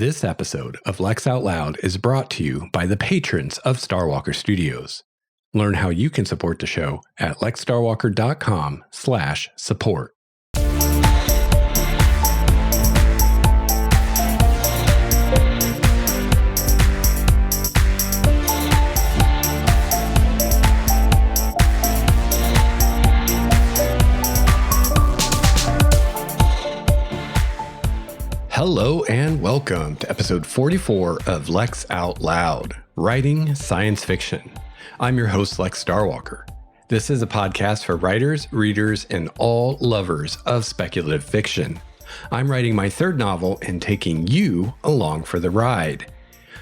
This episode of Lex Out Loud is brought to you by the patrons of Starwalker Studios. Learn how you can support the show at lexstarwalker.com/support. Hello and welcome to episode 44 of Lex Out Loud, Writing Science Fiction. I'm your host, Lex Starwalker. This is a podcast for writers, readers, and all lovers of speculative fiction. I'm writing my third novel and taking you along for the ride.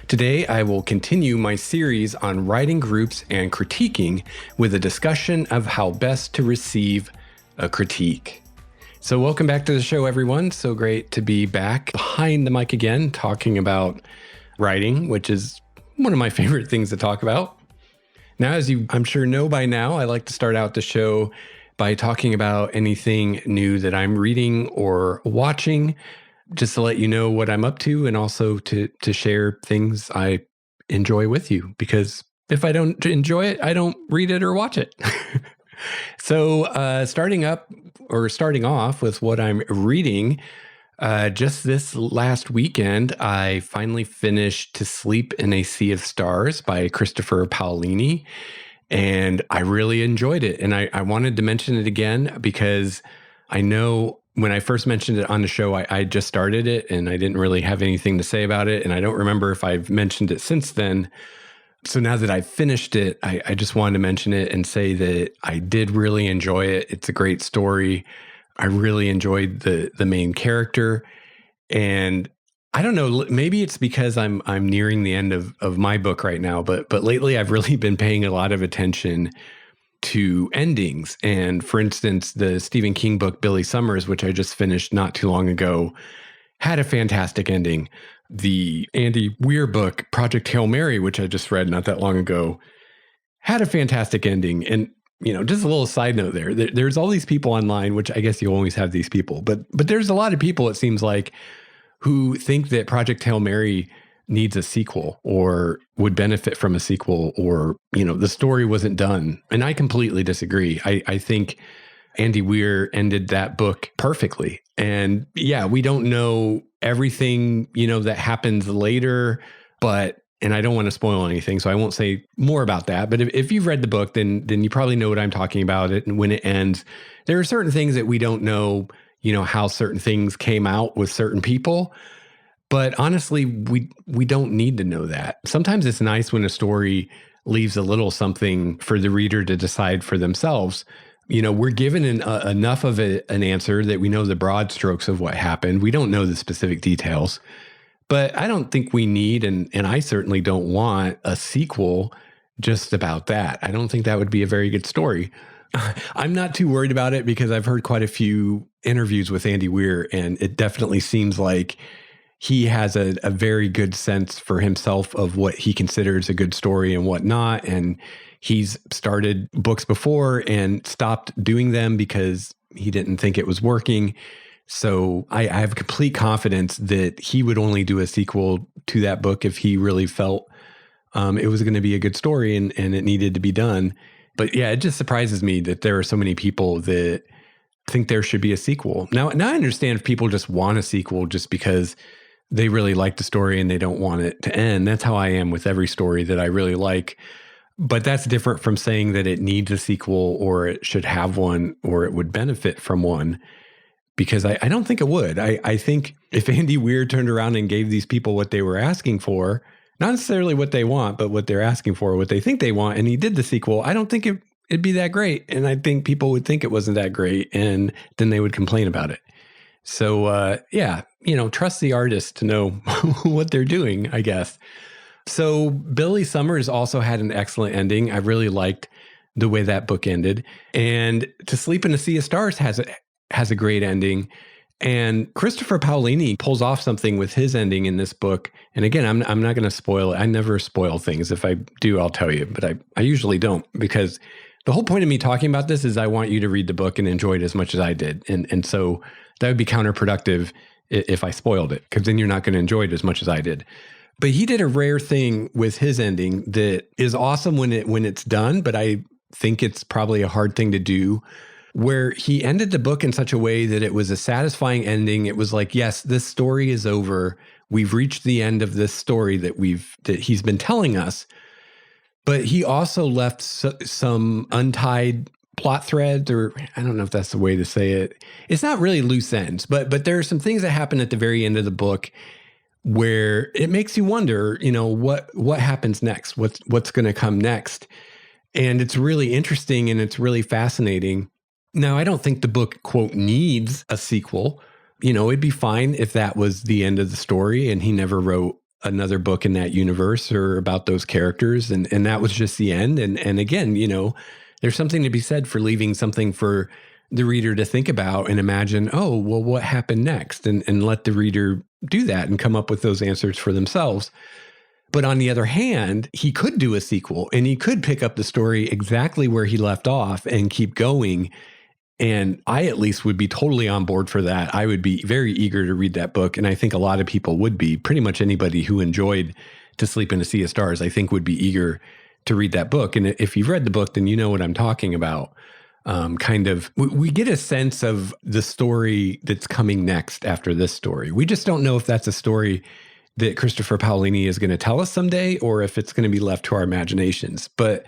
Today, I will continue my series on writing groups and critiquing with a discussion of how best to receive a critique. So welcome back to the show, everyone. So great to be back behind the mic again, talking about writing, which is one of my favorite things to talk about. Now, as you, I'm sure, know by now, I like to start out the show by talking about anything new that I'm reading or watching, just to let you know what I'm up to and also to share things I enjoy with you. Because if I don't enjoy it, I don't read it or watch it. So starting off with what I'm reading, just this last weekend, I finally finished To Sleep in a Sea of Stars by Christopher Paolini, and I really enjoyed it. And I wanted to mention it again because I know when I first mentioned it on the show, I just started it and I didn't really have anything to say about it. And I don't remember if I've mentioned it since then. So now that I've finished it, I just wanted to mention it and say that I did really enjoy it. It's a great story. I really enjoyed the main character. And I don't know, maybe it's because I'm nearing the end of my book right now, but lately I've really been paying a lot of attention to endings. And for instance, the Stephen King book, Billy Summers, which I just finished not too long ago, had a fantastic ending. The Andy Weir book, Project Hail Mary, which I just read not that long ago, had a fantastic ending. And, you know, just a little side note there's all these people online, which I guess you always have these people, but there's a lot of people, it seems like, who think that Project Hail Mary needs a sequel or would benefit from a sequel, or, you know, the story wasn't done. And I completely disagree. I think Andy Weir ended that book perfectly. And yeah, we don't know everything, you know, that happens later, and I don't want to spoil anything, so I won't say more about that. But if you've read the book, then you probably know what I'm talking about. And when it ends, there are certain things that we don't know, you know, how certain things came out with certain people. But honestly, we don't need to know that. Sometimes it's nice when a story leaves a little something for the reader to decide for themselves. You know, we're given enough of an answer that we know the broad strokes of what happened. We don't know the specific details, but I don't think we need, and I certainly don't want, a sequel just about that. I don't think that would be a very good story. I'm not too worried about it because I've heard quite a few interviews with Andy Weir, and it definitely seems like he has a very good sense for himself of what he considers a good story and what not. And he's started books before and stopped doing them because he didn't think it was working. So I have complete confidence that he would only do a sequel to that book if he really felt it was going to be a good story and it needed to be done. But yeah, it just surprises me that there are so many people that think there should be a sequel. Now I understand if people just want a sequel just because they really like the story and they don't want it to end. That's how I am with every story that I really like. But that's different from saying that it needs a sequel or it should have one or it would benefit from one, because I don't think it would. I think if Andy Weir turned around and gave these people what they were asking for, not necessarily what they want, but what they're asking for, what they think they want, and he did the sequel, I don't think it'd be that great. And I think people would think it wasn't that great, and then they would complain about it. So yeah, you know, trust the artist to know what they're doing, I guess. So Billy Summers also had an excellent ending. I really liked the way that book ended. And To Sleep in a Sea of Stars has a great ending. And Christopher Paolini pulls off something with his ending in this book. And again, I'm not going to spoil it. I never spoil things. If I do, I'll tell you. But I usually don't, because the whole point of me talking about this is I want you to read the book and enjoy it as much as I did. And so that would be counterproductive if I spoiled it, because then you're not going to enjoy it as much as I did. But he did a rare thing with his ending that is awesome when it's done, but I think it's probably a hard thing to do, where he ended the book in such a way that it was a satisfying ending. It was like, yes, this story is over. We've reached the end of this story that he's been telling us. But he also left some untied plot threads, or I don't know if that's the way to say it. It's not really loose ends, but there are some things that happen at the very end of the book where it makes you wonder, what happens next? What's going to come next? And it's really interesting and it's really fascinating. Now, I don't think the book, quote, needs a sequel. It'd be fine if that was the end of the story and he never wrote another book in that universe or about those characters. And that was just the end. And again, there's something to be said for leaving something for the reader to think about and imagine, oh, well, what happened next? And let the reader do that and come up with those answers for themselves. But on the other hand, he could do a sequel and he could pick up the story exactly where he left off and keep going. And I at least would be totally on board for that. I would be very eager to read that book. And I think a lot of people would be. Pretty much anybody who enjoyed To Sleep in a Sea of Stars, I think would be eager to read that book. And if you've read the book, then you know what I'm talking about. We get a sense of the story that's coming next after this story. We just don't know if that's a story that Christopher Paolini is going to tell us someday, or if it's going to be left to our imaginations. But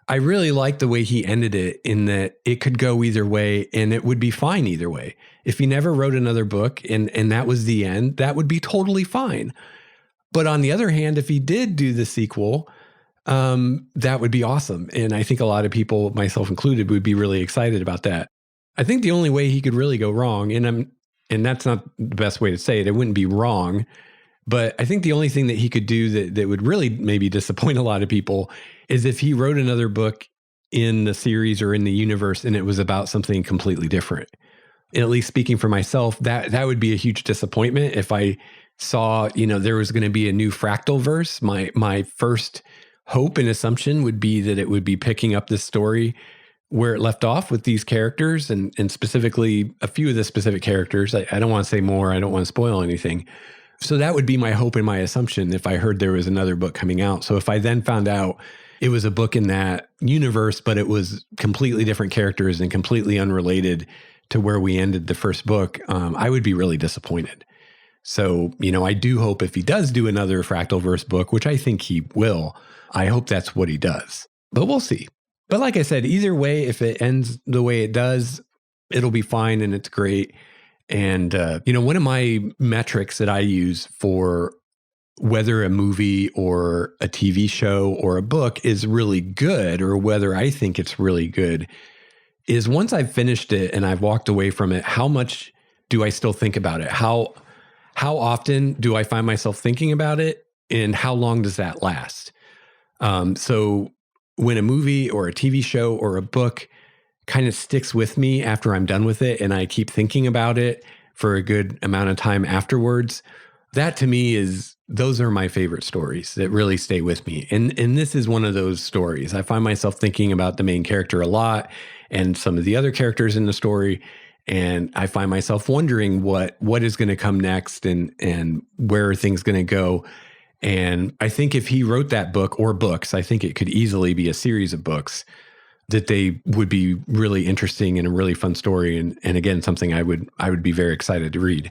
I really like the way he ended it, in that it could go either way and it would be fine either way. If he never wrote another book and that was the end, that would be totally fine. But on the other hand, if he did do the sequel, that would be awesome. And I think a lot of people, myself included, would be really excited about that. I think the only way he could really go wrong, and that's not the best way to say it, it wouldn't be wrong, but I think the only thing that he could do that would really maybe disappoint a lot of people is if he wrote another book in the series or in the universe and it was about something completely different. And at least speaking for myself, that would be a huge disappointment if I saw, there was going to be a new fractal verse. My first hope and assumption would be that it would be picking up this story where it left off with these characters and specifically a few of the specific characters. I don't want to say more. I don't want to spoil anything. So that would be my hope and my assumption if I heard there was another book coming out. So if I then found out it was a book in that universe, but it was completely different characters and completely unrelated to where we ended the first book, I would be really disappointed. So, I do hope if he does do another Fractalverse book, which I think he will, I hope that's what he does. But we'll see. But like I said, either way, if it ends the way it does, it'll be fine and it's great. And, one of my metrics that I use for whether a movie or a TV show or a book is really good, or whether I think it's really good, is once I've finished it and I've walked away from it, how much do I still think about it? How often do I find myself thinking about it? And how long does that last? So when a movie or a TV show or a book kind of sticks with me after I'm done with it and I keep thinking about it for a good amount of time afterwards, that to me those are my favorite stories that really stay with me. And this is one of those stories. I find myself thinking about the main character a lot and some of the other characters in the story. And I find myself wondering what is going to come next and where are things going to go. And I think if he wrote that book or books, I think it could easily be a series of books that they would be really interesting and a really fun story. And again, something I would be very excited to read.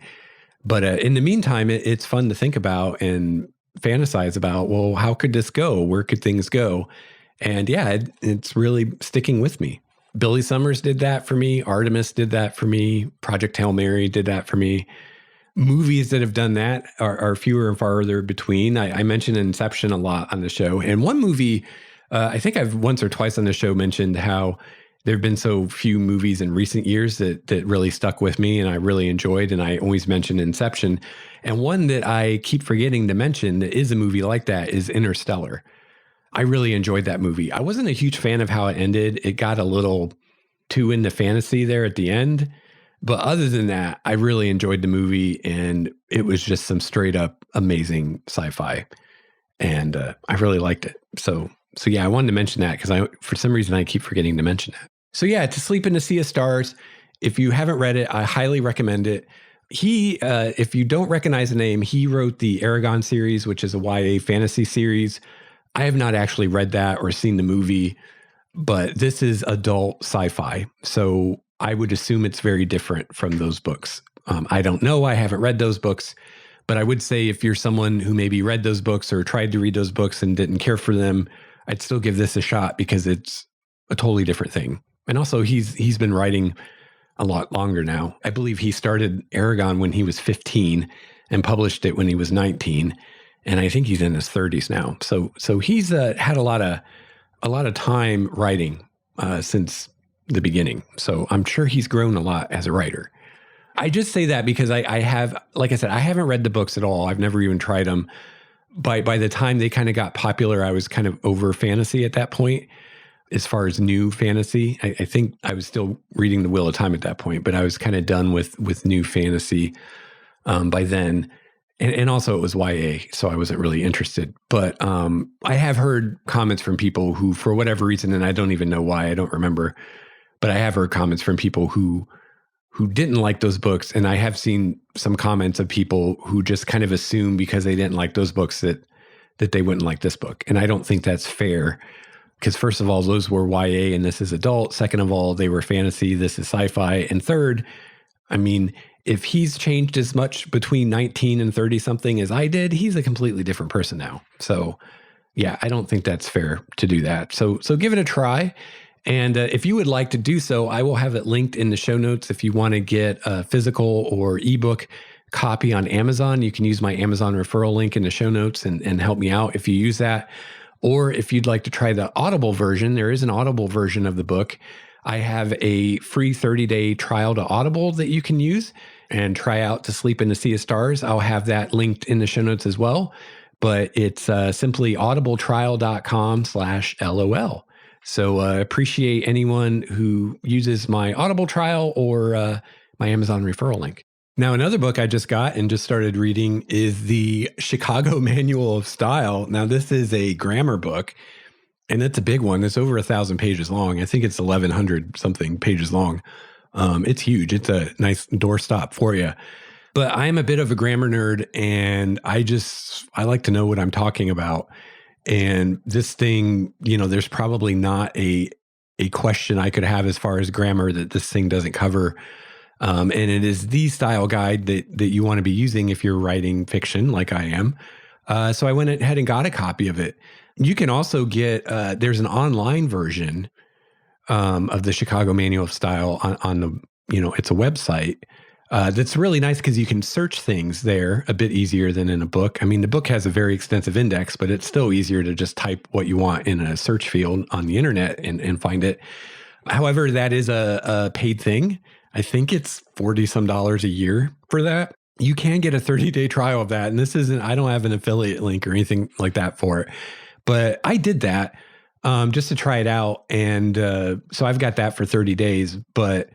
But in the meantime, it's fun to think about and fantasize about, well, how could this go? Where could things go? And yeah, it's really sticking with me. Billy Summers did that for me. Artemis did that for me. Project Hail Mary did that for me. Movies that have done that are fewer and farther between. I mentioned Inception a lot on the show. And one movie, I think I've once or twice on the show mentioned how there have been so few movies in recent years that really stuck with me and I really enjoyed. And I always mention Inception. And one that I keep forgetting to mention that is a movie like that is Interstellar. I really enjoyed that movie. I wasn't a huge fan of how it ended. It got a little too into fantasy there at the end. But other than that, I really enjoyed the movie and it was just some straight up amazing sci-fi. And I really liked it. So yeah, I wanted to mention that because for some reason I keep forgetting to mention it. So yeah, To Sleep in a Sea of Stars. If you haven't read it, I highly recommend it. If you don't recognize the name, he wrote the Aragon series, which is a YA fantasy series. I have not actually read that or seen the movie, but this is adult sci-fi. So I would assume it's very different from those books. I don't know. I haven't read those books, but I would say if you're someone who maybe read those books or tried to read those books and didn't care for them, I'd still give this a shot because it's a totally different thing. And also he's been writing a lot longer now. I believe he started Aragon when he was 15 and published it when he was 19. And I think he's in his 30s now. So he's had a lot of time writing since the beginning. So I'm sure he's grown a lot as a writer. I just say that because I have, like I said, I haven't read the books at all. I've never even tried them. By the time they kind of got popular, I was kind of over fantasy at that point. As far as new fantasy, I think I was still reading The Wheel of Time at that point, but I was kind of done with new fantasy by then. And also it was YA, so I wasn't really interested. But I have heard comments from people who, for whatever reason, and I don't even know why, I don't remember, but I have heard comments from people who didn't like those books. And I have seen some comments of people who just kind of assume because they didn't like those books that they wouldn't like this book. And I don't think that's fair. Because first of all, those were YA and this is adult. Second of all, they were fantasy. This is sci-fi. And third, I mean, if he's changed as much between 19 and 30 something as I did, he's a completely different person now. So yeah, I don't think that's fair to do that. So give it a try. And if you would like to do so, I will have it linked in the show notes. If you want to get a physical or ebook copy on Amazon, you can use my Amazon referral link in the show notes and help me out if you use that. Or if you'd like to try the Audible version, there is an Audible version of the book. I have a free 30-day trial to Audible that you can use and try out To Sleep in the Sea of Stars. I'll have that linked in the show notes as well. But it's simply audibletrial.com/LOL. So appreciate anyone who uses my Audible trial or my Amazon referral link. Now, another book I just got and just started reading is the Chicago Manual of Style. Now, this is a grammar book, and it's a big one. It's over 1,000 pages long. I think it's 1,100 something pages long. It's huge. It's a nice doorstop for you. But I'm a bit of a grammar nerd, and I like to know what I'm talking about. And this thing, there's probably not a question I could have as far as grammar that this thing doesn't cover. And it is the style guide that you want to be using if you're writing fiction like I am. So I went ahead and got a copy of it. You can also get, there's an online version of the Chicago Manual of Style on the, it's a website that's really nice because you can search things there a bit easier than in a book. I mean, the book has a very extensive index, but it's still easier to just type what you want in a search field on the internet and find it. However, that is a paid thing. I think it's $40 some a year for that. You can get a 30-day trial of that. And I don't have an affiliate link or anything like that for it. But I did that just to try it out. And so I've got that for 30 days. But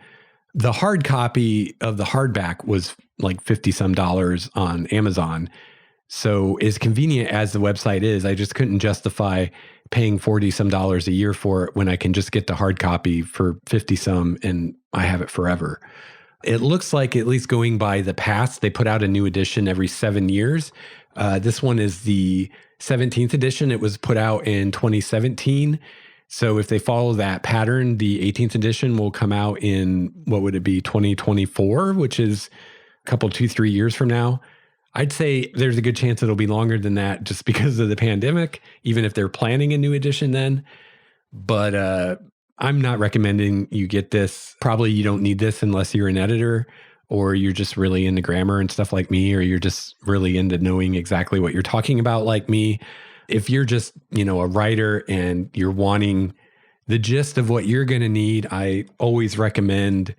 the hard copy of the hardback was like $50 some on Amazon. So as convenient as the website is, I just couldn't justify paying $40 some a year for it when I can just get the hard copy for 50 some and I have it forever. It looks like, at least going by the past, they put out a new edition every 7 years. This one is the 17th edition. It was put out in 2017. So if they follow that pattern, the 18th edition will come out in, what would it be, 2024, which is a couple, 2-3 years from now. I'd say there's a good chance it'll be longer than that just because of the pandemic, even if they're planning a new edition then. But I'm not recommending you get this. Probably you don't need this unless you're an editor or you're just really into grammar and stuff like me, or you're just really into knowing exactly what you're talking about like me. If you're just, a writer and you're wanting the gist of what you're going to need, I always recommend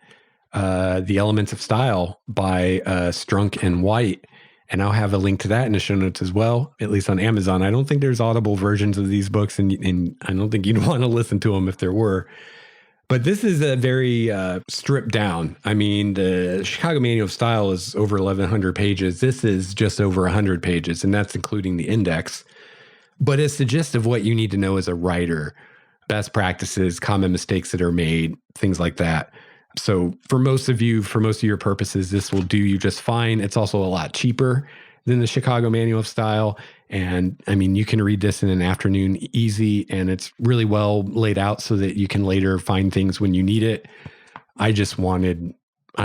The Elements of Style by Strunk and White. And I'll have a link to that in the show notes as well, at least on Amazon. I don't think there's Audible versions of these books, and I don't think you'd want to listen to them if there were. But this is a very stripped down. I mean, the Chicago Manual of Style is over 1,100 pages. This is just over 100 pages, and that's including the index. But it's the gist of what you need to know as a writer. Best practices, common mistakes that are made, things like that. So for most of your purposes, this will do you just fine. It's also a lot cheaper than the Chicago Manual of Style. And I mean, you can read this in an afternoon easy, and it's really well laid out so that you can later find things when you need it. I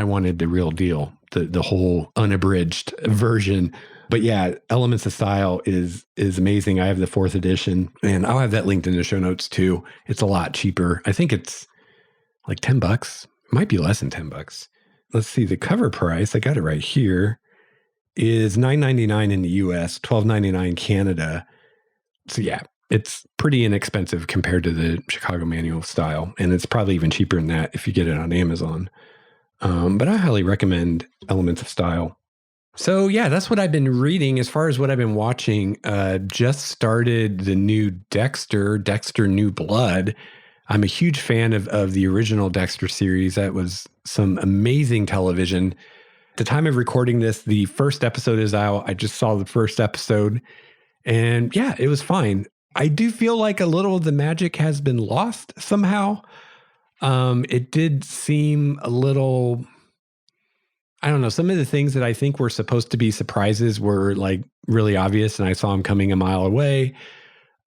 wanted the real deal, the whole unabridged version. But yeah, Elements of Style is amazing. I have the 4th edition, and I'll have that linked in the show notes too. It's a lot cheaper. I think it's like $10. It might be less than $10. Let's see, the cover price, I got it right here, is $9.99 in the US, $12.99 Canada. So yeah, it's pretty inexpensive compared to the Chicago Manual of Style, and it's probably even cheaper than that if you get it on Amazon. But I highly recommend Elements of Style. So yeah, that's what I've been reading. As far as what I've been watching, just started the new Dexter New Blood. I'm a huge fan of the original Dexter series. That was some amazing television. At the time of recording this, the first episode is out. I just saw the first episode, and yeah, it was fine. I do feel like a little of the magic has been lost somehow. It did seem a little, I don't know, some of the things that I think were supposed to be surprises were like really obvious, and I saw them coming a mile away.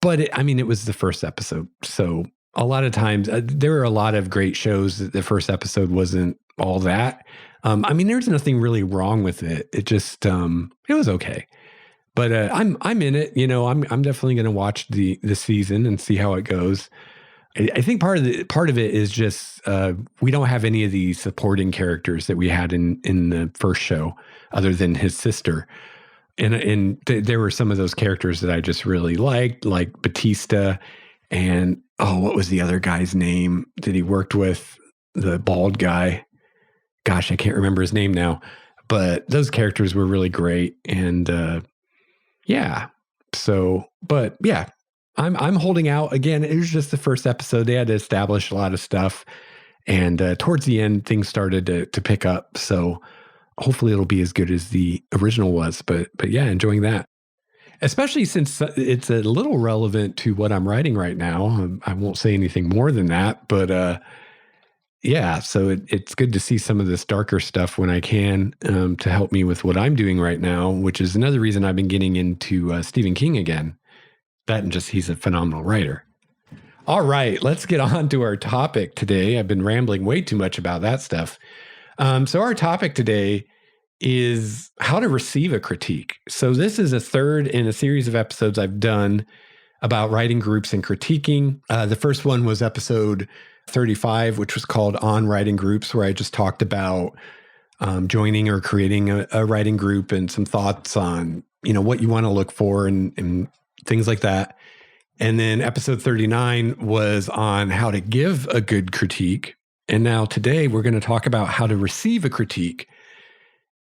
But it was the first episode. So a lot of times, there are a lot of great shows that the first episode wasn't all that. There's nothing really wrong with it. It just, it was okay. But I'm in it. I'm definitely going to watch the season and see how it goes. I think part of it is just we don't have any of the supporting characters that we had in the first show, other than his sister. And there were some of those characters that I just really liked, like Batista, and what was the other guy's name that he worked with? The bald guy. Gosh, I can't remember his name now. But those characters were really great, and yeah. So, but yeah. I'm holding out. Again, it was just the first episode. They had to establish a lot of stuff. And towards the end, things started to pick up. So hopefully it'll be as good as the original was. But yeah, enjoying that. Especially since it's a little relevant to what I'm writing right now. I won't say anything more than that. But yeah, so it's good to see some of this darker stuff when I can to help me with what I'm doing right now, which is another reason I've been getting into Stephen King again. That and just he's a phenomenal writer. All right, let's get on to our topic today. I've been rambling way too much about that stuff. So our topic today is how to receive a critique. So this is a third in a series of episodes I've done about writing groups and critiquing. The first one was episode 35, which was called On Writing Groups, where I just talked about joining or creating a writing group and some thoughts on, what you want to look for and things like that. And then episode 39 was on how to give a good critique. And now today we're going to talk about how to receive a critique.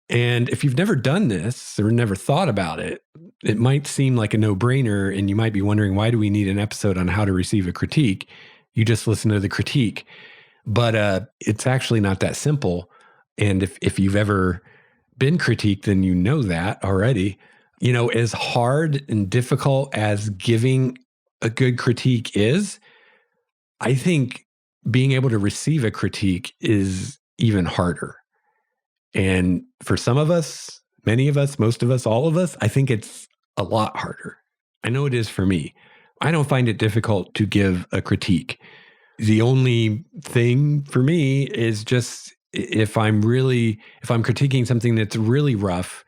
And if you've never done this or never thought about it, it might seem like a no-brainer, and you might be wondering, why do we need an episode on how to receive a critique? You just listen to the critique. But it's actually not that simple. And if you've ever been critiqued, then you know that already. As hard and difficult as giving a good critique is, I think being able to receive a critique is even harder. And for some of us, many of us, most of us, all of us, I think it's a lot harder. I know it is for me. I don't find it difficult to give a critique. The only thing for me is just if I'm critiquing something that's really rough,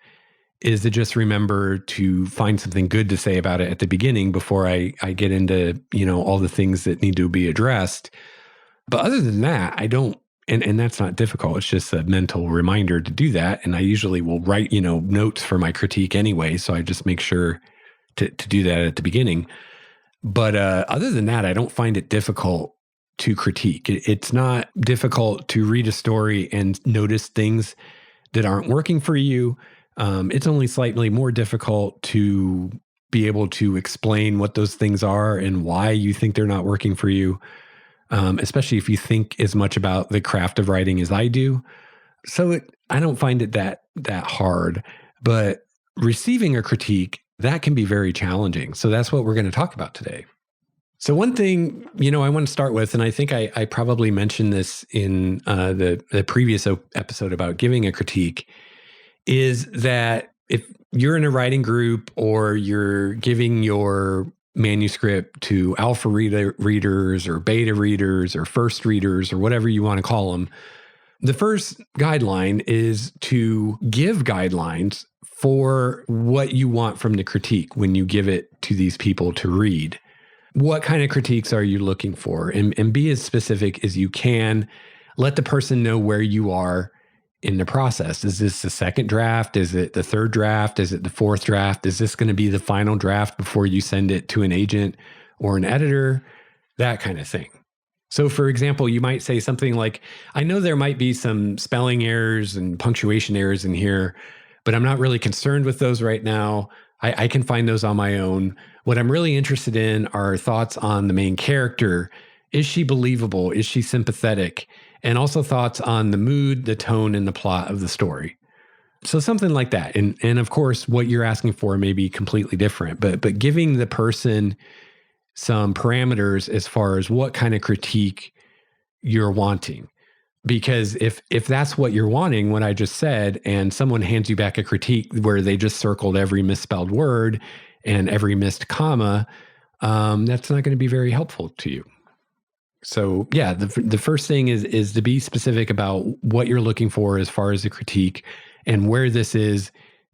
is to just remember to find something good to say about it at the beginning before I get into, all the things that need to be addressed. But other than that, I don't, and that's not difficult. It's just a mental reminder to do that. And I usually will write, notes for my critique anyway. So I just make sure to do that at the beginning. But other than that, I don't find it difficult to critique. It's not difficult to read a story and notice things that aren't working for you. It's only slightly more difficult to be able to explain what those things are and why you think they're not working for you, especially if you think as much about the craft of writing as I do. So I don't find it that hard. But receiving a critique, that can be very challenging. So that's what we're going to talk about today. So one thing, I want to start with, and I think I probably mentioned this in the previous episode about giving a critique, is that if you're in a writing group or you're giving your manuscript to alpha readers or beta readers or first readers or whatever you want to call them, the first guideline is to give guidelines for what you want from the critique when you give it to these people to read. What kind of critiques are you looking for? And be as specific as you can. Let the person know where you are in the process. Is this the second draft? Is it the third draft? Is it the fourth draft? Is this going to be the final draft before you send it to an agent or an editor? That kind of thing. So for example, you might say something like, I know there might be some spelling errors and punctuation errors in here, but I'm not really concerned with those right now. I can find those on my own. What I'm really interested in are thoughts on the main character. Is she believable? Is she sympathetic? And also thoughts on the mood, the tone, and the plot of the story. So something like that. And of course, what you're asking for may be completely different, but giving the person some parameters as far as what kind of critique you're wanting. Because if that's what you're wanting, what I just said, and someone hands you back a critique where they just circled every misspelled word and every missed comma, that's not going to be very helpful to you. So yeah, the first thing is to be specific about what you're looking for as far as a critique and where this is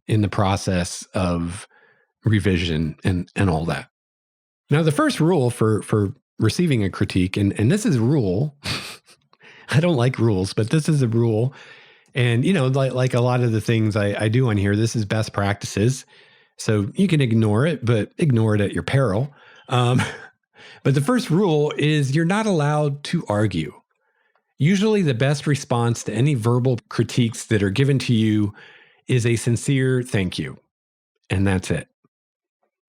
in the process of revision and all that. Now, the first rule for receiving a critique, and this is a rule. I don't like rules, but this is a rule. And, like a lot of the things I do on here, this is best practices. So you can ignore it, but ignore it at your peril. But the first rule is you're not allowed to argue. Usually the best response to any verbal critiques that are given to you is a sincere thank you. And that's it.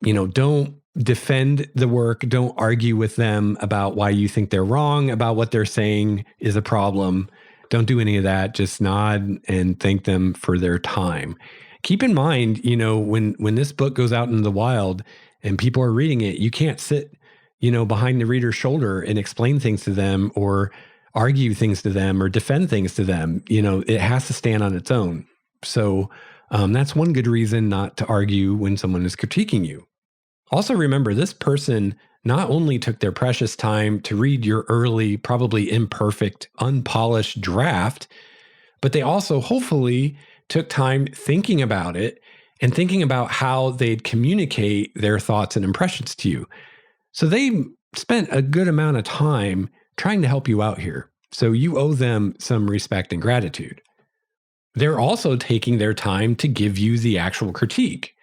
Don't defend the work. Don't argue with them about why you think they're wrong, about what they're saying is a problem. Don't do any of that. Just nod and thank them for their time. Keep in mind, when this book goes out into the wild and people are reading it, you can't sit, behind the reader's shoulder and explain things to them or argue things to them or defend things to them. It has to stand on its own. So that's one good reason not to argue when someone is critiquing you. Also remember, this person not only took their precious time to read your early, probably imperfect, unpolished draft, but they also hopefully took time thinking about it and thinking about how they'd communicate their thoughts and impressions to you. So they spent a good amount of time trying to help you out here. So you owe them some respect and gratitude. They're also taking their time to give you the actual critique.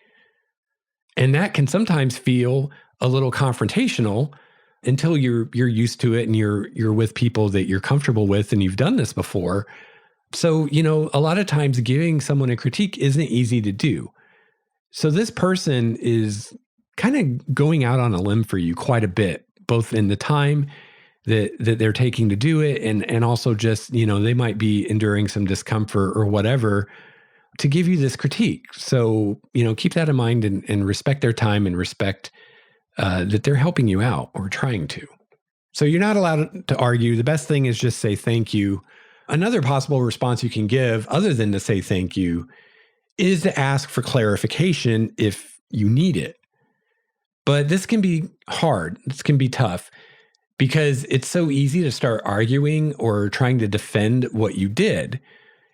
And that can sometimes feel a little confrontational until you're used to it and you're with people that you're comfortable with and you've done this before. So, a lot of times giving someone a critique isn't easy to do. So this person is kind of going out on a limb for you quite a bit, both in the time that they're taking to do it and also just, they might be enduring some discomfort or whatever to give you this critique. So, keep that in mind and respect their time and respect that they're helping you out or trying to. So you're not allowed to argue. The best thing is just say thank you. Another possible response you can give, other than to say thank you, is to ask for clarification if you need it. But this can be hard. This can be tough because it's so easy to start arguing or trying to defend what you did.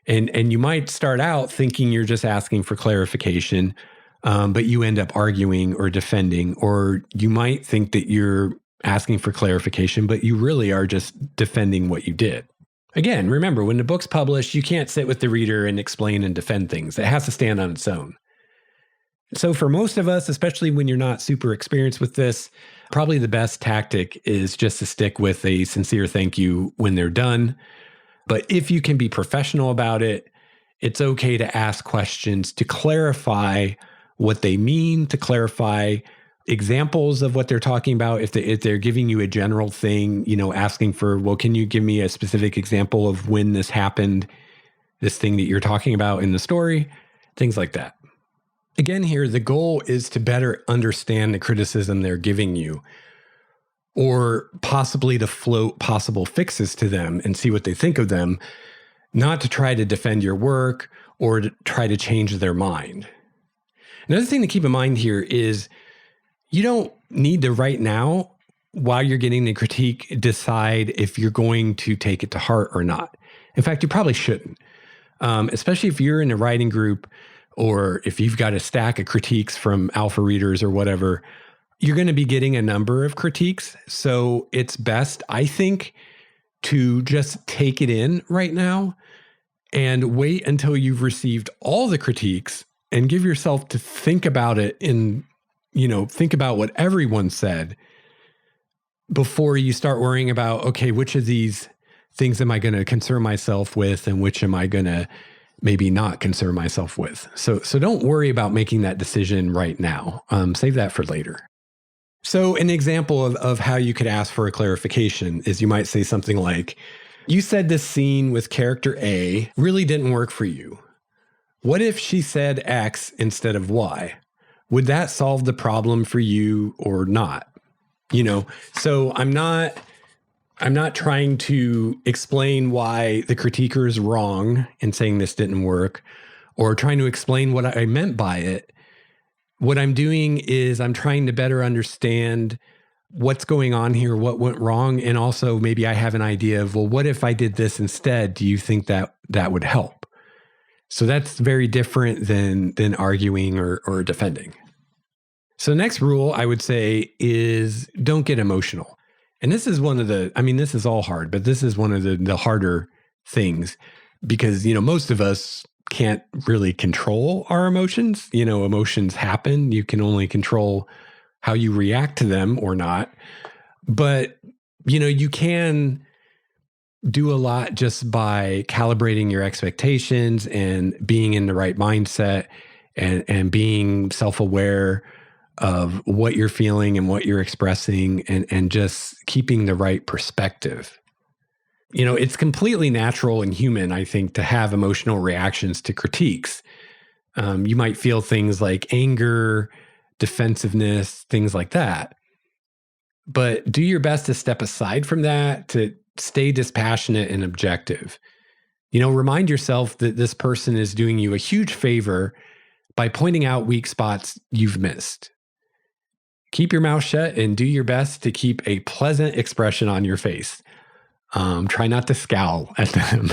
And you might start out thinking you're just asking for clarification, but you end up arguing or defending, or you might think that you're asking for clarification, but you really are just defending what you did. Again, remember, when the book's published, you can't sit with the reader and explain and defend things. It has to stand on its own. So for most of us, especially when you're not super experienced with this, probably the best tactic is just to stick with a sincere thank you when they're done. But if you can be professional about it, it's okay to ask questions to clarify what they mean, to clarify examples of what they're talking about. If they're giving you a general thing, asking for, well, can you give me a specific example of when this happened, this thing that you're talking about in the story, things like that. Again, here, the goal is to better understand the criticism they're giving you. or possibly to float possible fixes to them and see what they think of them, not to try to defend your work or to try to change their mind. Another thing to keep in mind here is you don't need to right now, while you're getting the critique, decide if you're going to take it to heart or not. In fact, you probably shouldn't, especially if you're in a writing group or if you've got a stack of critiques from alpha readers or whatever. You're going to be getting a number of critiques. So it's best, I think, to just take it in right now and wait until you've received all the critiques and give yourself to think about it think about what everyone said before you start worrying about, okay, which of these things am I going to concern myself with and which am I going to maybe not concern myself with? So don't worry about making that decision right now. Save that for later. So an example of how you could ask for a clarification is you might say something like, you said this scene with character A really didn't work for you. What if she said X instead of Y? Would that solve the problem for you or not? So I'm not trying to explain why the critiquer is wrong in saying this didn't work or trying to explain what I meant by it. What I'm doing is I'm trying to better understand what's going on here, what went wrong, and also maybe I have an idea of, well, what if I did this instead? Do you think that would help? So that's very different than arguing or defending. So the next rule I would say is don't get emotional. And this is this is all hard, but this is one of the harder things because, most of us can't really control our emotions. Emotions happen. You can only control how you react to them or not. But, you can do a lot just by calibrating your expectations and being in the right mindset and being self-aware of what you're feeling and what you're expressing and just keeping the right perspective. It's completely natural and human, I think, to have emotional reactions to critiques. You might feel things like anger, defensiveness, things like that. But do your best to step aside from that, to stay dispassionate and objective. Remind yourself that this person is doing you a huge favor by pointing out weak spots you've missed. Keep your mouth shut and do your best to keep a pleasant expression on your face. Try not to scowl at them.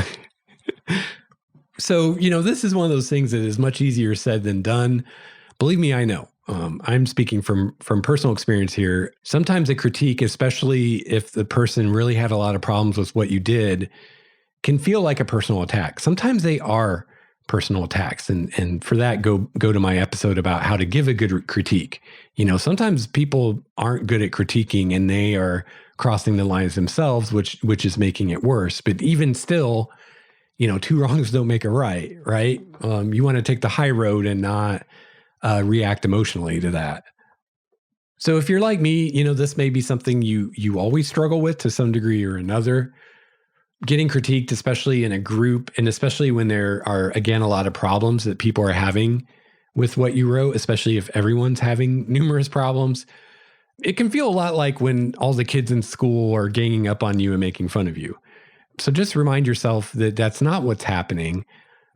So, this is one of those things that is much easier said than done. Believe me, I know. I'm speaking from personal experience here. Sometimes a critique, especially if the person really had a lot of problems with what you did, can feel like a personal attack. Sometimes they are personal attacks. And for that, go to my episode about how to give a good critique. Sometimes people aren't good at critiquing and they are crossing the lines themselves, which is making it worse. But even still, two wrongs don't make a right? You want to take the high road and not react emotionally to that. So if you're like me, this may be something you always struggle with to some degree or another. Getting critiqued, especially in a group, and especially when there are, again, a lot of problems that people are having with what you wrote, especially if everyone's having numerous problems, it can feel a lot like when all the kids in school are ganging up on you and making fun of you. So just remind yourself that that's not what's happening.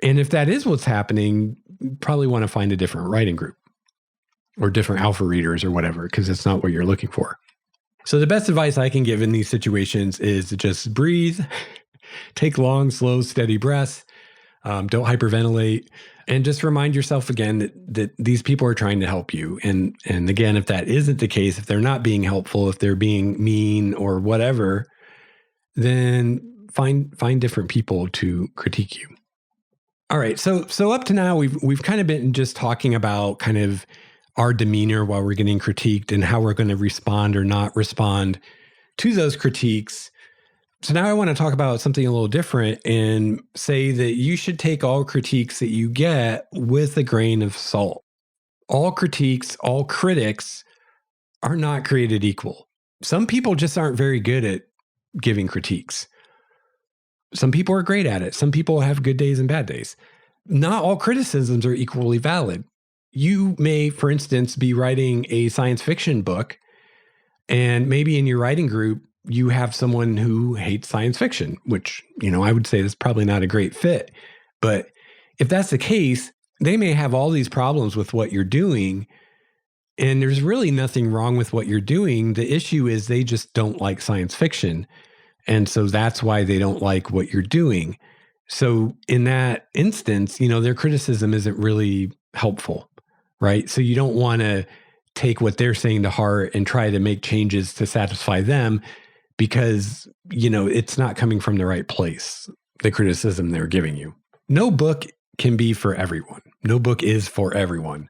And if that is what's happening, you probably want to find a different writing group or different alpha readers or whatever, because it's not what you're looking for. So the best advice I can give in these situations is to just breathe, take long, slow, steady breaths, don't hyperventilate, and just remind yourself again that these people are trying to help you. And again, if that isn't the case, if they're not being helpful, if they're being mean or whatever, then find different people to critique you. All right, so up to now we've kind of been just talking about kind of our demeanor while we're getting critiqued and how we're going to respond or not respond to those critiques. So now I want to talk about something a little different and say that you should take all critiques that you get with a grain of salt. All critiques, all critics are not created equal. Some people just aren't very good at giving critiques. Some people are great at it. Some people have good days and bad days. Not all criticisms are equally valid. You may, for instance, be writing a science fiction book And maybe in your writing group, you have someone who hates science fiction, which, I would say is probably not a great fit. But if that's the case, they may have all these problems with what you're doing. And there's really nothing wrong with what you're doing. The issue is they just don't like science fiction. And so that's why they don't like what you're doing. So in that instance, their criticism isn't really helpful, right? So you don't want to take what they're saying to heart and try to make changes to satisfy them because, it's not coming from the right place, the criticism they're giving you. No book can be for everyone. No book is for everyone.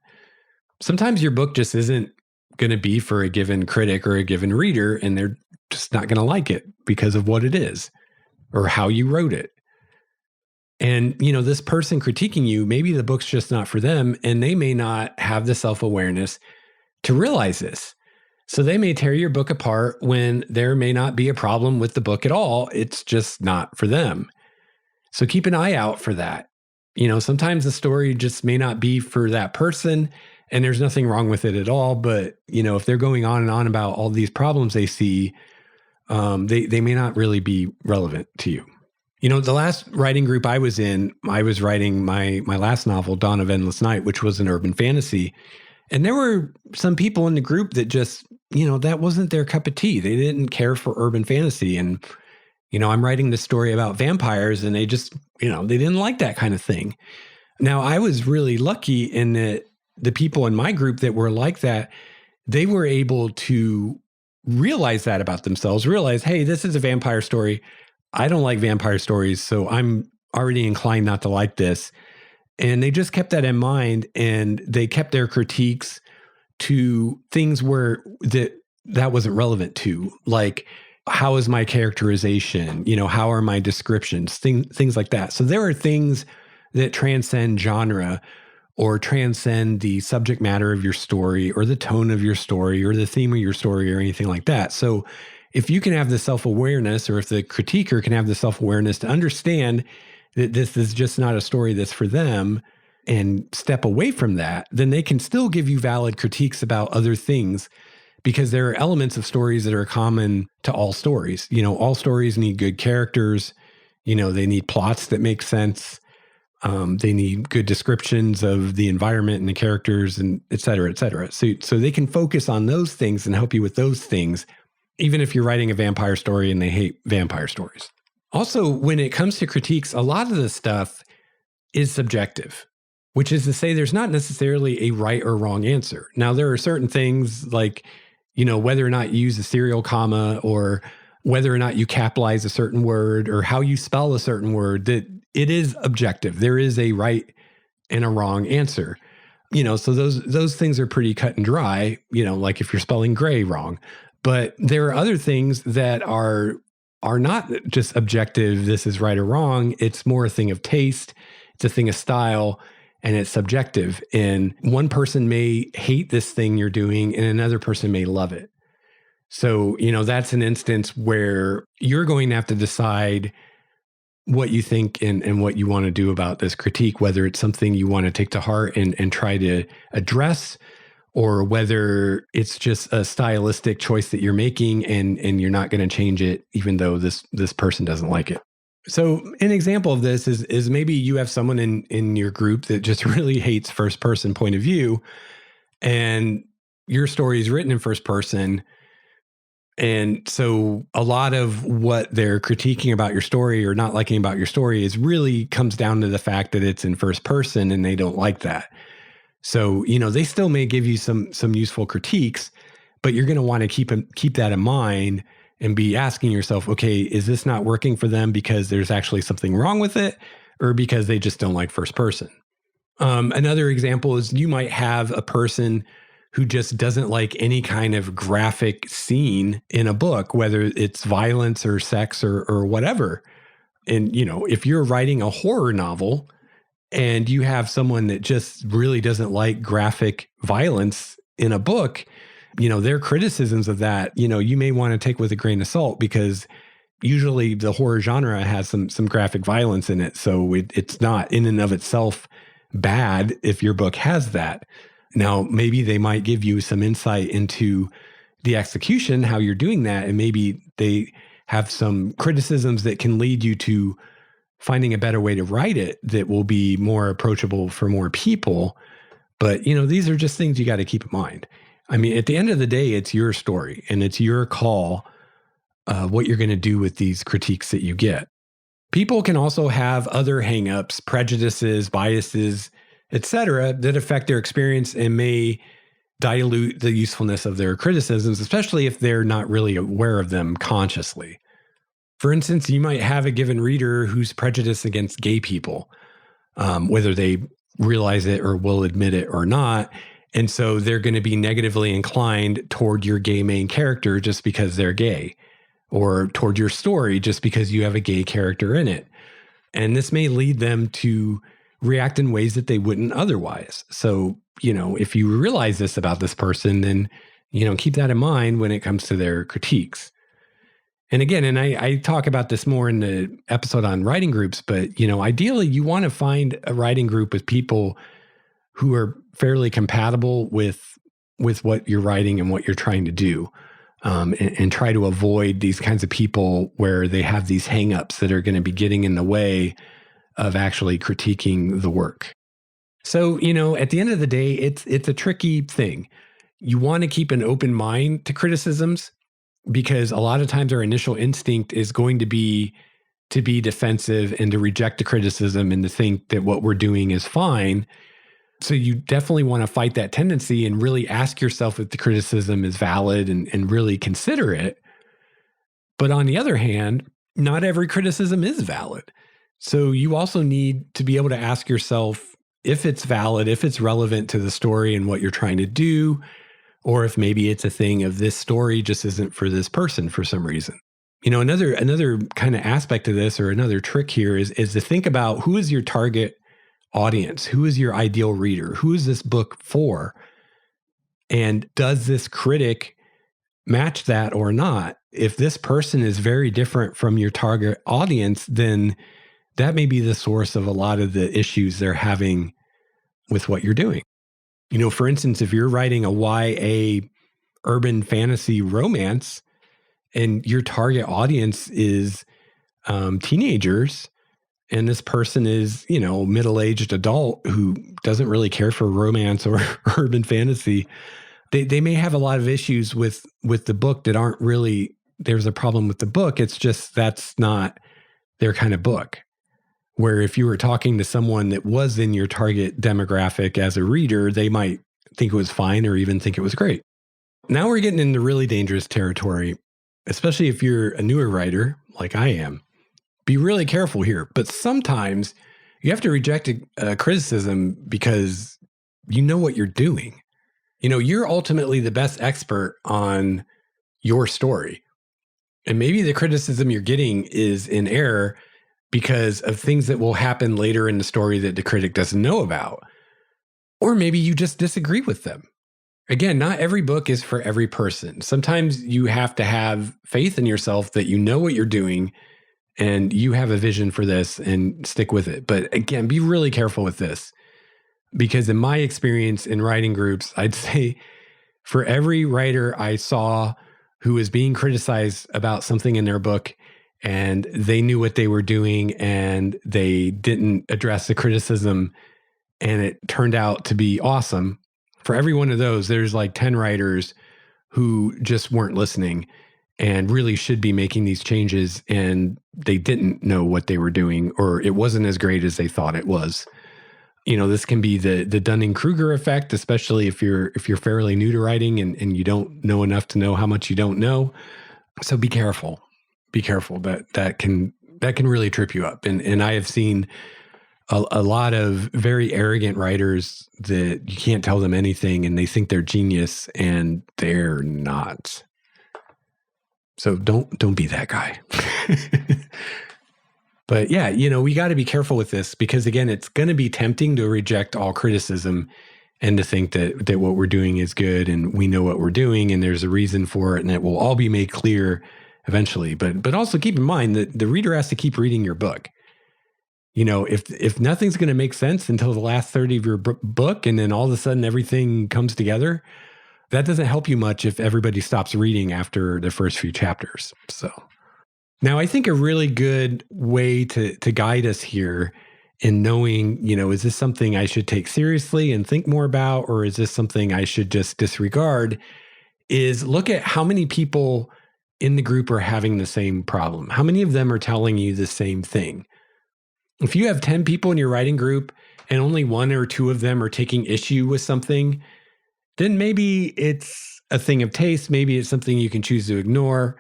Sometimes your book just isn't going to be for a given critic or a given reader, and they're just not going to like it because of what it is or how you wrote it. And, this person critiquing you, maybe the book's just not for them, and they may not have the self-awareness to realize this. So they may tear your book apart when there may not be a problem with the book at all. It's just not for them. So keep an eye out for that. Sometimes the story just may not be for that person, and there's nothing wrong with it at all. But, if they're going on and on about all these problems they see, they may not really be relevant to you. The last writing group I was in, I was writing my last novel, Dawn of Endless Night, which was an urban fantasy. And there were some people in the group that just, that wasn't their cup of tea. They didn't care for urban fantasy. And, I'm writing this story about vampires and they just, they didn't like that kind of thing. Now, I was really lucky in that the people in my group that were like that, they were able to realize that about themselves, realize, hey, this is a vampire story. I don't like vampire stories, so I'm already inclined not to like this. And they just kept that in mind, and they kept their critiques to things where that wasn't relevant to, like, how is my characterization? How are my descriptions? Things like that. So there are things that transcend genre or transcend the subject matter of your story or the tone of your story or the theme of your story or anything like that. So if you can have the self-awareness, or if the critiquer can have the self-awareness to understand that this is just not a story that's for them and step away from that, then they can still give you valid critiques about other things, because there are elements of stories that are common to all stories. All stories need good characters. They need plots that make sense. They need good descriptions of the environment and the characters, and et cetera, et cetera. So they can focus on those things and help you with those things, even if you're writing a vampire story and they hate vampire stories. Also, when it comes to critiques, a lot of the stuff is subjective, which is to say there's not necessarily a right or wrong answer. Now, there are certain things like, whether or not you use a serial comma, or whether or not you capitalize a certain word, or how you spell a certain word, that it is objective. There is a right and a wrong answer. So those things are pretty cut and dry, like if you're spelling gray wrong. But there are other things that are not just objective, this is right or wrong. It's more a thing of taste. It's a thing of style, and it's subjective. And one person may hate this thing you're doing, and another person may love it. So, that's an instance where you're going to have to decide what you think and what you want to do about this critique, whether it's something you want to take to heart and try to address, or whether it's just a stylistic choice that you're making and you're not going to change it, even though this person doesn't like it. So an example of this is maybe you have someone in your group that just really hates first person point of view, and your story is written in first person. And so a lot of what they're critiquing about your story or not liking about your story is really comes down to the fact that it's in first person and they don't like that. So, they still may give you some useful critiques, but you're going to want to keep that in mind and be asking yourself, okay, is this not working for them because there's actually something wrong with it, or because they just don't like first person? Another example is you might have a person who just doesn't like any kind of graphic scene in a book, whether it's violence or sex or whatever. And, if you're writing a horror novel and you have someone that just really doesn't like graphic violence in a book, their criticisms of that, you may want to take with a grain of salt, because usually the horror genre has some graphic violence in it. So it's not in and of itself bad if your book has that. Now, maybe they might give you some insight into the execution, how you're doing that, and maybe they have some criticisms that can lead you to finding a better way to write it that will be more approachable for more people. But, these are just things you got to keep in mind. I mean, at the end of the day, it's your story and it's your call what you're going to do with these critiques that you get. People can also have other hangups, prejudices, biases, etc., that affect their experience and may dilute the usefulness of their criticisms, especially if they're not really aware of them consciously. For instance, you might have a given reader who's prejudiced against gay people, whether they realize it or will admit it or not. And so they're going to be negatively inclined toward your gay main character just because they're gay, or toward your story just because you have a gay character in it. And this may lead them to react in ways that they wouldn't otherwise. So, if you realize this about this person, then, keep that in mind when it comes to their critiques. And again, and I talk about this more in the episode on writing groups, but, ideally you want to find a writing group with people who are fairly compatible with what you're writing and what you're trying to do. And try to avoid these kinds of people where they have these hangups that are going to be getting in the way of actually critiquing the work. So, at the end of the day, it's a tricky thing. You want to keep an open mind to criticisms because a lot of times our initial instinct is going to be defensive and to reject the criticism and to think that what we're doing is fine. So you definitely want to fight that tendency and really ask yourself if the criticism is valid and really consider it. But on the other hand, not every criticism is valid. So you also need to be able to ask yourself if it's valid, if it's relevant to the story and what you're trying to do, or if maybe it's a thing of this story just isn't for this person for some reason. Another kind of aspect of this, or another trick here, is to think about who is your target audience, who is your ideal reader, who is this book for, and does this critic match that or not? If this person is very different from your target audience, then that may be the source of a lot of the issues they're having with what you're doing. For instance, if you're writing a YA urban fantasy romance and your target audience is teenagers, and this person is, middle-aged adult who doesn't really care for romance or urban fantasy, they may have a lot of issues with the book that aren't really, there's a problem with the book. It's just that's not their kind of book. Where if you were talking to someone that was in your target demographic as a reader, they might think it was fine or even think it was great. Now we're getting into really dangerous territory, especially if you're a newer writer like I am. Be really careful here. But sometimes you have to reject a criticism because you know what you're doing. You're ultimately the best expert on your story. And maybe the criticism you're getting is in error because of things that will happen later in the story that the critic doesn't know about. Or maybe you just disagree with them. Again, not every book is for every person. Sometimes you have to have faith in yourself that you know what you're doing and you have a vision for this and stick with it. But again, be really careful with this, because in my experience in writing groups, I'd say for every writer I saw who was being criticized about something in their book and they knew what they were doing and they didn't address the criticism and it turned out to be awesome, for every one of those, there's like 10 writers who just weren't listening and really should be making these changes, and they didn't know what they were doing, or it wasn't as great as they thought it was. This can be the Dunning-Kruger effect, especially if you're fairly new to writing and you don't know enough to know how much you don't know. So be careful. Be careful. That can really trip you up. And I have seen a lot of very arrogant writers that you can't tell them anything and they think they're genius and they're not. So don't be that guy. But yeah, we got to be careful with this because, again, it's going to be tempting to reject all criticism and to think that what we're doing is good and we know what we're doing and there's a reason for it and it will all be made clear eventually. But also keep in mind that the reader has to keep reading your book. If nothing's going to make sense until the last 30 of your book and then all of a sudden everything comes together, that doesn't help you much if everybody stops reading after the first few chapters. So now I think a really good way to guide us here in knowing, is this something I should take seriously and think more about, or is this something I should just disregard, is look at how many people in the group are having the same problem. How many of them are telling you the same thing? If you have 10 people in your writing group and only one or two of them are taking issue with something, then maybe it's a thing of taste. Maybe it's something you can choose to ignore,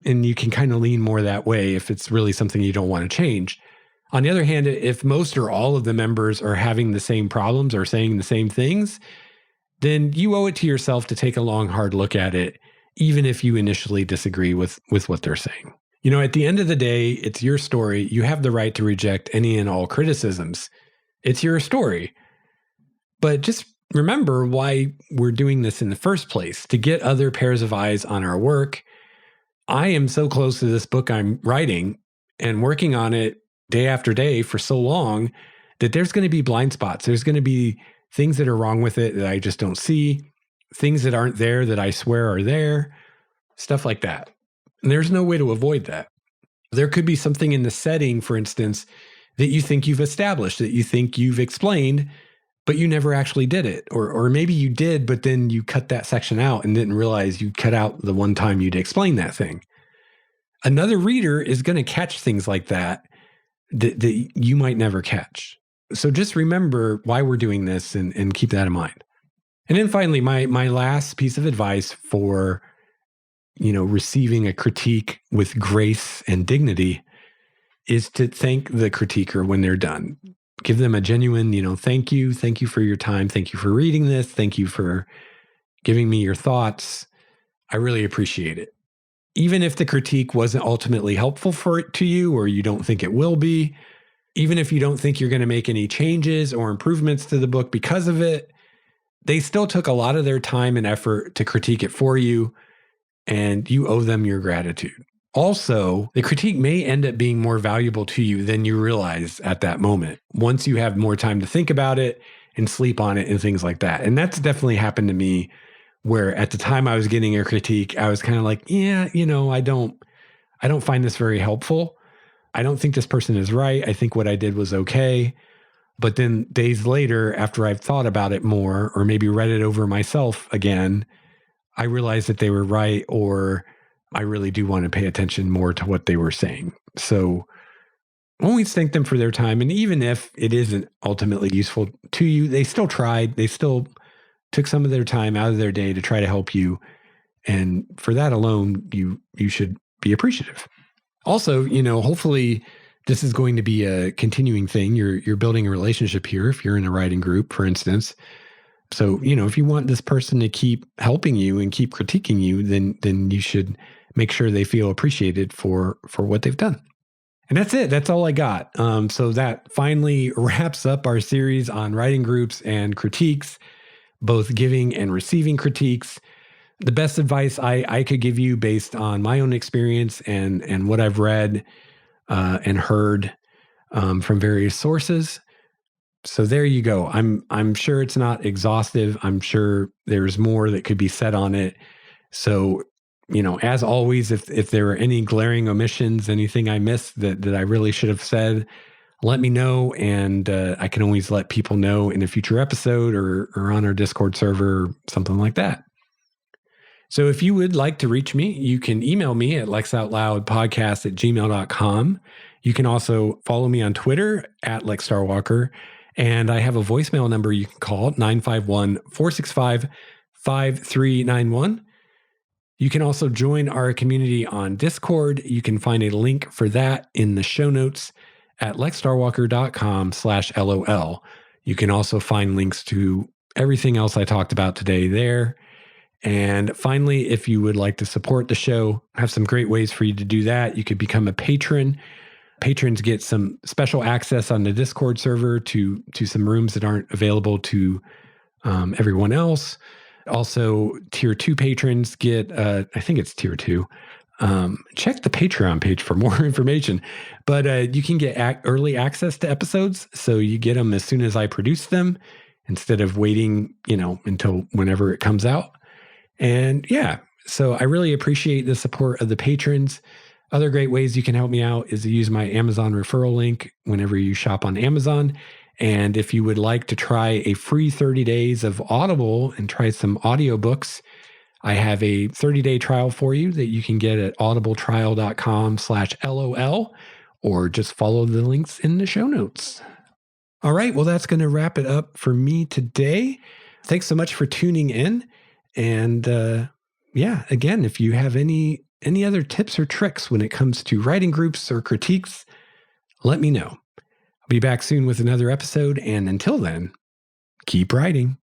and you can kind of lean more that way if it's really something you don't want to change. On the other hand, if most or all of the members are having the same problems or saying the same things, then you owe it to yourself to take a long, hard look at it, even if you initially disagree with what they're saying. At the end of the day, it's your story. You have the right to reject any and all criticisms. It's your story. But just remember why we're doing this in the first place, to get other pairs of eyes on our work. I am so close to this book I'm writing and working on it day after day for so long that there's going to be blind spots. There's going to be things that are wrong with it that I just don't see, things that aren't there that I swear are there, stuff like that. And there's no way to avoid that. There could be something in the setting, for instance, that you think you've established, that you think you've explained, but you never actually did it. Or maybe you did, but then you cut that section out and didn't realize you cut out the one time you'd explained that thing. Another reader is going to catch things like that you might never catch. So just remember why we're doing this and keep that in mind. And then finally, my last piece of advice for, receiving a critique with grace and dignity is to thank the critiquer when they're done. Give them a genuine, thank you. Thank you for your time. Thank you for reading this. Thank you for giving me your thoughts. I really appreciate it. Even if the critique wasn't ultimately helpful to you, or you don't think it will be, even if you don't think you're going to make any changes or improvements to the book because of it, they still took a lot of their time and effort to critique it for you, and you owe them your gratitude. Also, the critique may end up being more valuable to you than you realize at that moment, once you have more time to think about it and sleep on it and things like that. And that's definitely happened to me, where at the time I was getting a critique, I was kind of like, yeah, I don't find this very helpful. I don't think this person is right. I think what I did was okay. But then days later, after I've thought about it more, or maybe read it over myself again, I realized that they were right, or I really do want to pay attention more to what they were saying. So always thank them for their time. And even if it isn't ultimately useful to you, they still tried. They still took some of their time out of their day to try to help you. And for that alone, you should be appreciative. Also, hopefully this is going to be a continuing thing. You're building a relationship here if you're in a writing group, for instance. So, if you want this person to keep helping you and keep critiquing you, then you should make sure they feel appreciated for what they've done. And that's it. That's all I got. So that finally wraps up our series on writing groups and critiques, both giving and receiving critiques. The best advice I could give you based on my own experience and what I've read and heard from various sources. So there you go. I'm sure it's not exhaustive. I'm sure there's more that could be said on it. So, as always, if there are any glaring omissions, anything I missed that I really should have said, let me know. And I can always let people know in a future episode or on our Discord server, something like that. So if you would like to reach me, you can email me at lexoutloudpodcast@gmail.com. You can also follow me on Twitter @LexStarWalker. And I have a voicemail number you can call, 951-465-5391. You can also join our community on Discord. You can find a link for that in the show notes at lexstarwalker.com/LOL. You can also find links to everything else I talked about today there. And finally, if you would like to support the show, I have some great ways for you to do that. You could become a patron. Patrons get some special access on the Discord server to some rooms that aren't available to everyone else. Also, tier 2 patrons get, I think it's tier 2. Check the Patreon page for more information. But you can get early access to episodes, so you get them as soon as I produce them instead of waiting, until whenever it comes out. And yeah, so I really appreciate the support of the patrons. Other great ways you can help me out is to use my Amazon referral link whenever you shop on Amazon. And if you would like to try a free 30 days of Audible and try some audiobooks, I have a 30-day trial for you that you can get at audibletrial.com/LOL, or just follow the links in the show notes. All right. Well, that's going to wrap it up for me today. Thanks so much for tuning in. And yeah, again, if you have any other tips or tricks when it comes to writing groups or critiques, let me know. I'll be back soon with another episode. And until then, keep writing.